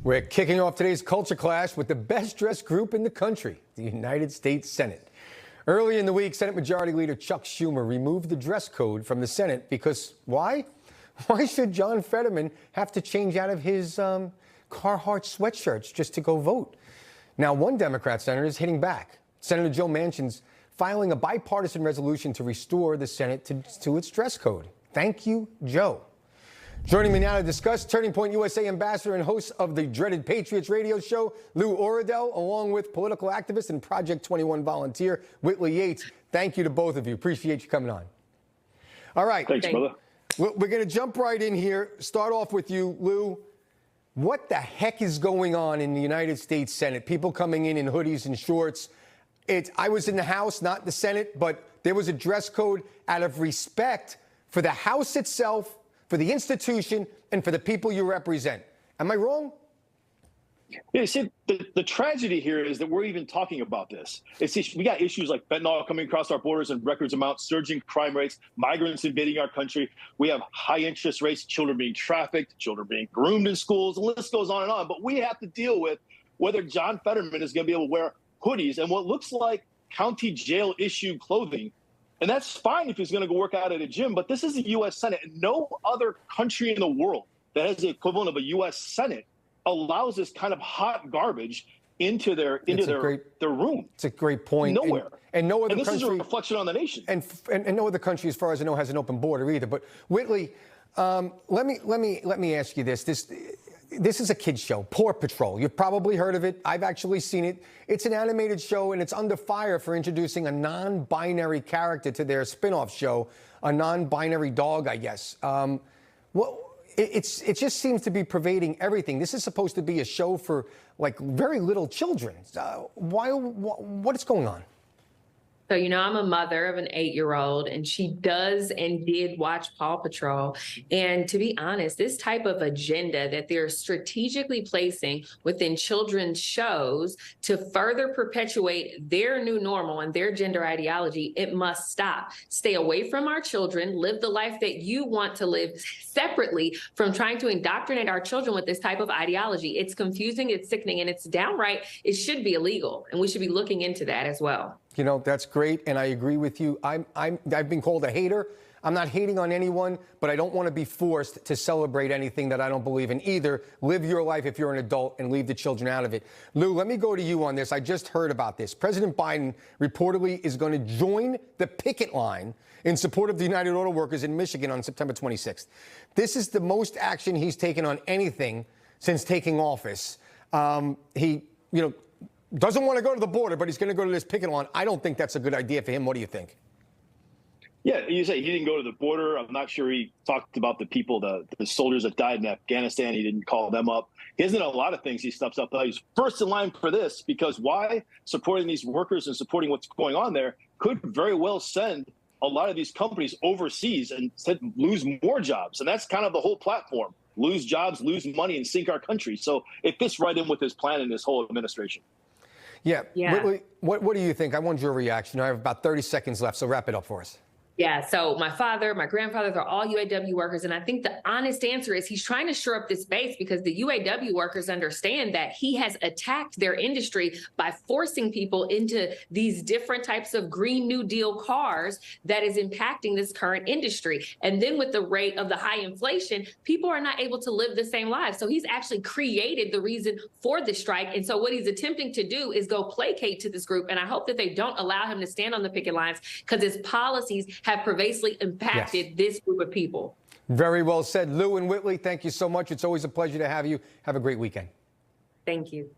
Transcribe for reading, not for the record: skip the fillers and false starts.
We're kicking off today's culture clash with the best dressed group in the country, the United States Senate. Early in the week, Senate Majority Leader Chuck Schumer removed the dress code from the Senate because why? Why should John Fetterman have to change out of his Carhartt sweatshirts just to go vote? Now, one Democrat senator is hitting back. Senator Joe Manchin's filing a bipartisan resolution to restore the Senate to its dress code. Thank you, Joe. Joining me now to discuss, Turning Point USA ambassador and host of the dreaded Patriots radio show, Lou Oradell, along with political activist and Project 21 volunteer, Whitley Yates. Thank you to both of you. Appreciate you coming on. All right. Thanks, brother. We're going to jump right in here. Start off with you, Lou. What the heck is going on in the United States Senate? People coming in hoodies and shorts. I was in the House, not the Senate, but there was a dress code out of respect for the House itself, for the institution, and for the people you represent. Am I wrong? Yeah, see, the tragedy here is that we're even talking about this. We got issues like fentanyl coming across our borders in records amounts, surging crime rates, migrants invading our country. We have high interest rates, children being trafficked, children being groomed in schools. The list goes on and on. But we have to deal with whether John Fetterman is going to be able to wear hoodies and what looks like county jail issued clothing. And that's fine if he's going to go work out at a gym, but this is the U.S. Senate. And no other country in the world that has the equivalent of a U.S. Senate allows this kind of hot garbage into their room. It's a great point. Nowhere. And no other and this country, is a reflection on the nation. And no other country, as far as I know, has an open border either. But Whitley, let me ask you this. This is a kid's show, Paw Patrol. You've probably heard of it. I've actually seen it. It's an animated show, and it's under fire for introducing a non-binary character to their spin-off show, a non-binary dog, I guess. It just seems to be pervading everything. This is supposed to be a show for, like, very little children. What is going on? So, I'm a mother of an 8-year-old, and she does and did watch Paw Patrol. And to be honest, this type of agenda that they're strategically placing within children's shows to further perpetuate their new normal and their gender ideology, it must stop. Stay away from our children, live the life that you want to live separately from trying to indoctrinate our children with this type of ideology. It's confusing, it's sickening, and it's downright, it should be illegal. And we should be looking into that as well. That's great, and I agree with you. I've been called a hater. I'm not hating on anyone, but I don't want to be forced to celebrate anything that I don't believe in either. Live your life if you're an adult and leave the children out of it. Lou, let me go to you on this. I just heard about this. President Biden reportedly is going to join the picket line in support of the United Auto Workers in Michigan on September 26th. This is the most action he's taken on anything since taking office. He doesn't want to go to the border, but he's going to go to this picket line. I don't think that's a good idea for him. What do you think? Yeah, you say he didn't go to the border. I'm not sure he talked about the people, the soldiers that died in Afghanistan. He didn't call them up. He hasn't done a lot of things. He steps up. He's first in line for this because why? Supporting these workers and supporting what's going on there could very well send a lot of these companies overseas and lose more jobs. And that's kind of the whole platform. Lose jobs, lose money, and sink our country. So it fits right in with his plan and his whole administration. Yeah. Whitley, what do you think? I want your reaction. I have about 30 seconds left, so wrap it up for us. Yeah, so my father, my grandfather, they're all UAW workers. And I think the honest answer is he's trying to shore up this base because the UAW workers understand that he has attacked their industry by forcing people into these different types of Green New Deal cars that is impacting this current industry. And then with the rate of the high inflation, people are not able to live the same lives. So he's actually created the reason for the strike. And so what he's attempting to do is go placate to this group. And I hope that they don't allow him to stand on the picket lines because his policies have pervasively impacted this group of people. Very well said. Lou and Whitley, thank you so much. It's always a pleasure to have you. Have a great weekend. Thank you.